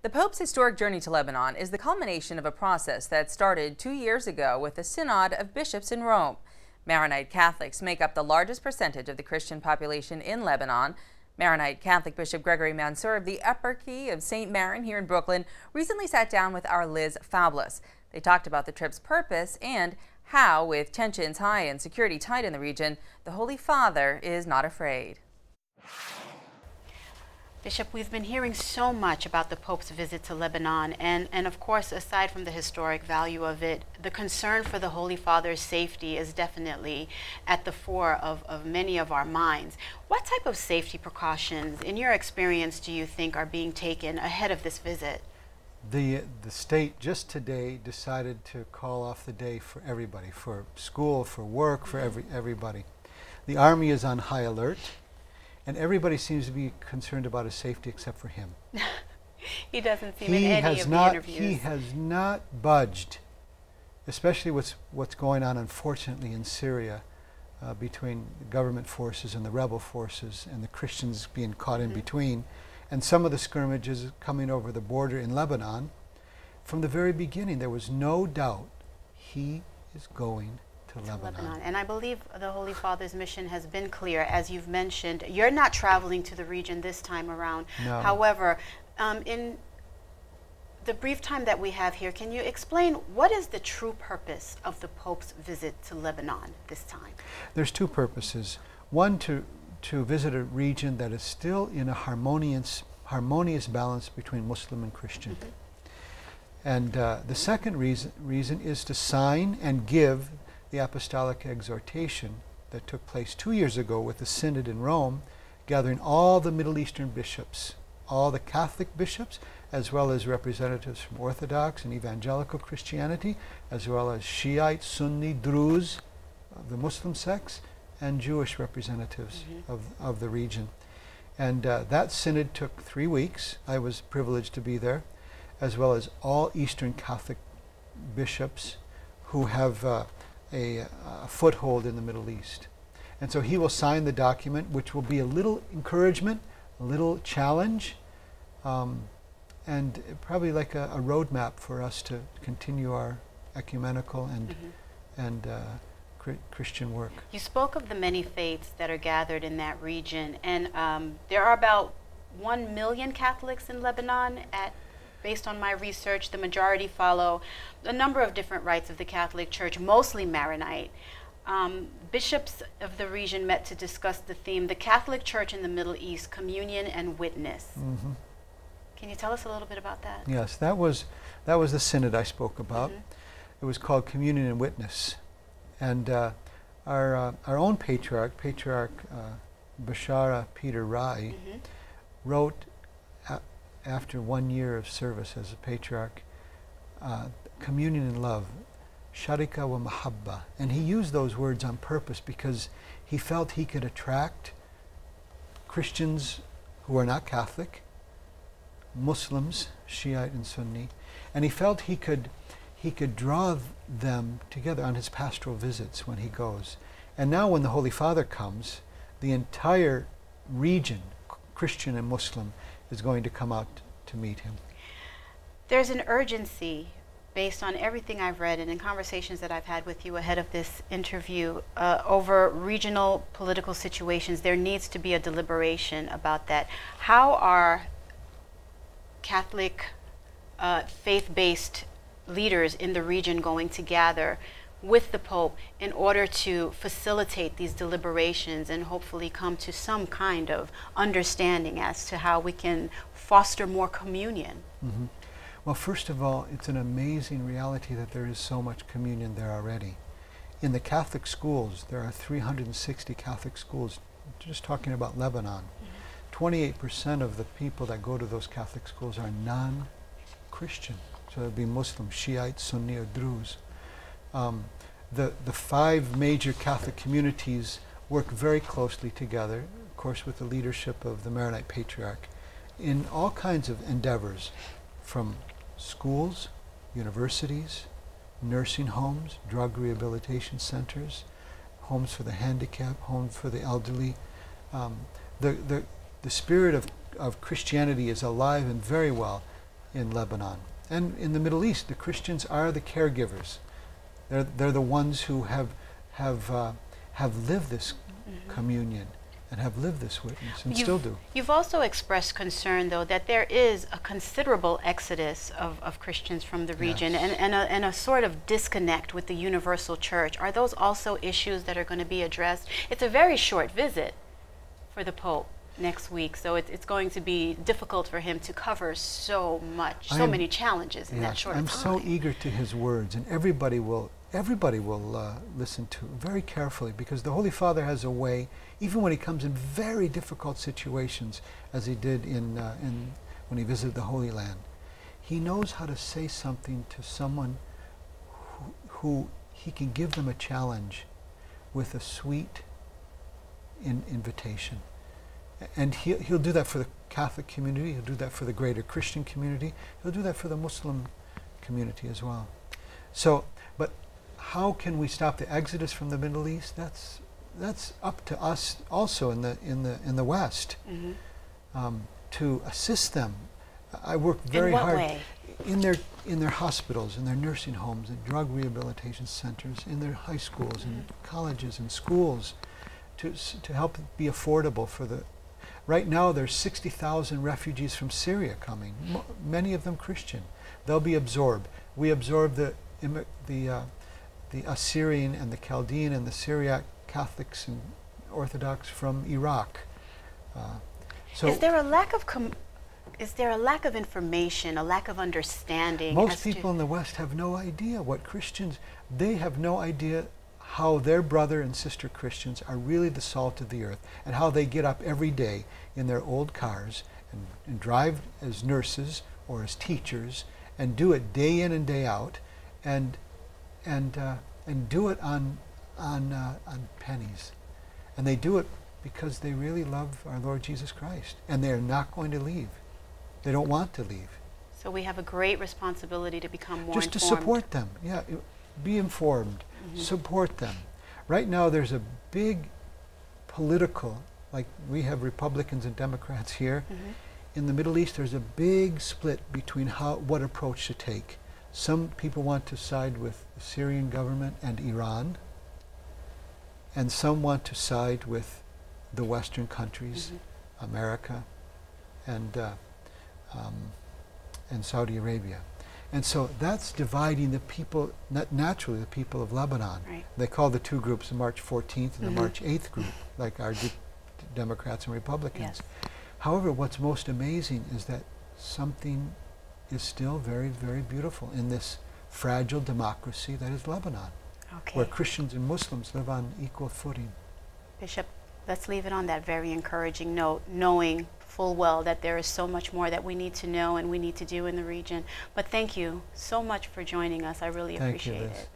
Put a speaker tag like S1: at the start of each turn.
S1: The Pope's historic journey to Lebanon is the culmination of a process that started 2 years ago with a synod of bishops in Rome. Maronite Catholics make up the largest percentage of the Christian population in Lebanon. Maronite Catholic Bishop Gregory Mansour of the Eparchy of St. Maron here in Brooklyn recently sat down with our Liz Fabulous. They talked about the trip's purpose and how, with tensions high and security tight in the region, the Holy Father is not afraid.
S2: Bishop, we've been hearing so much about the Pope's visit to Lebanon, and of course, aside from the historic value of it, the concern for the Holy Father's safety is definitely at the fore of many of our minds. What type of safety precautions, in your experience, do you think are being taken ahead of this visit?
S3: The state just today decided to call off the day for everybody, for school, for work, for everybody. The Army is on high alert. And everybody seems to be concerned about his safety except for him.
S2: He doesn't seem in any of the interviews.
S3: He has not budged, especially what's going on, unfortunately, in Syria between the government forces and the rebel forces and the Christians being caught in between, and some of the skirmishes coming over the border in Lebanon. From the very beginning, there was no doubt he is going to Lebanon.
S2: And I believe the Holy Father's mission has been clear. As you've mentioned, you're not traveling to the region this time around.
S3: No.
S2: However, in the brief time that we have here, can you explain what is the true purpose of the Pope's visit to Lebanon this time?
S3: There's two purposes. One, to visit a region that is still in a harmonious balance between Muslim and Christian. And the second reason is to sign and give the apostolic exhortation that took place 2 years ago with the synod in Rome, gathering all the Middle Eastern bishops, all the Catholic bishops, as well as representatives from Orthodox and Evangelical Christianity, as well as Shiite, Sunni, Druze, the Muslim sects, and Jewish representatives of the region. And that synod took 3 weeks. I was privileged to be there, as well as all Eastern Catholic bishops who have a foothold in the Middle East. And so he will sign the document, which will be a little encouragement, a little challenge, and probably like a roadmap for us to continue our ecumenical and Christian work.
S2: You spoke of the many faiths that are gathered in that region, and there are about 1 million Catholics in Lebanon. Based on my research, the majority follow a number of different rites of the Catholic Church, mostly Maronite. Bishops of the region met to discuss the theme, the Catholic Church in the Middle East, Communion and Witness. Can you tell us a little bit about that?
S3: Yes, that was the synod I spoke about. It was called Communion and Witness. And our own Patriarch Bashara Peter Rai, wrote after 1 year of service as a patriarch, communion and love, sharika wa mahabba. And he used those words on purpose because he felt he could attract Christians who are not Catholic, Muslims, Shiite and Sunni, and he felt he could draw them together on his pastoral visits when he goes. And now when the Holy Father comes, the entire region, Christian and Muslim, is going to come out to meet him.
S2: There's an urgency, based on everything I've read and in conversations that I've had with you ahead of this interview, over regional political situations. There needs to be a deliberation about that. How are Catholic faith-based leaders in the region going to gather with the Pope in order to facilitate these deliberations and hopefully come to some kind of understanding as to how we can foster more communion?
S3: Well, first of all, it's an amazing reality that there is so much communion there already. In the Catholic schools, there are 360 Catholic schools, just talking about Lebanon. 28% of the people that go to those Catholic schools are non-Christian. So it would be Muslim, Shiite, Sunni, or Druze. The 5 major Catholic communities work very closely together, of course with the leadership of the Maronite Patriarch, in all kinds of endeavors, from schools, universities, nursing homes, drug rehabilitation centers, homes for the handicapped, homes for the elderly. The spirit of Christianity is alive and very well in Lebanon. And in the Middle East, the Christians are the caregivers. They're the ones who have lived this communion and have lived this witness and still do.
S2: You've also expressed concern, though, that there is a considerable exodus of Christians from the region,
S3: Yes.
S2: and a sort of disconnect with the universal church. Are those also issues that are going to be addressed? It's a very short visit for the Pope next week, so it's going to be difficult for him to cover so many challenges in that short time.
S3: I'm so eager to his words, and everybody will listen to very carefully, because the Holy Father has a way, even when he comes in very difficult situations, as he did when he visited the Holy Land. He knows how to say something to someone who he can give them a challenge with a sweet invitation. And he'll do that for the Catholic community, he'll do that for the greater Christian community, he'll do that for the Muslim community as well. So, but how can we stop the exodus from the Middle East? That's up to us also in the West, to assist them. I work very hard in their hospitals, in their nursing homes, in drug rehabilitation centers, in their high schools and colleges and schools, to help it be affordable for the. Right now, there's 60,000 refugees from Syria coming, many of them Christian. They'll be absorbed. We absorb the Assyrian and the Chaldean and the Syriac Catholics and Orthodox from Iraq. So
S2: is there a lack of information, a lack of understanding?
S3: Most people in the West have no idea what Christians. They have no idea how their brother and sister Christians are really the salt of the earth, and how they get up every day in their old cars and drive as nurses or as teachers and do it day in and day out, and do it on pennies, and they do it because they really love our Lord Jesus Christ, and they are not going to leave. They don't want to leave.
S2: So we have a great responsibility to become more
S3: just
S2: informed.
S3: to support them. Yeah, be informed. Support them. Right now, there's a big political, like we have Republicans and Democrats here. In the Middle East, there's a big split between what approach to take. Some people want to side with the Syrian government and Iran, and some want to side with the Western countries, America, and Saudi Arabia. And so that's dividing the people, naturally the people of Lebanon.
S2: Right.
S3: They call the two groups the March 14th and the March 8th group, like our Democrats and Republicans.
S2: Yes.
S3: However, what's most amazing is that something is still very, very beautiful in this fragile democracy that is Lebanon, where Christians and Muslims live on equal footing.
S2: Bishop, let's leave it on that very encouraging note, knowing full well that there is so much more that we need to know and we need to do in the region. But thank you so much for joining us. I really appreciate it.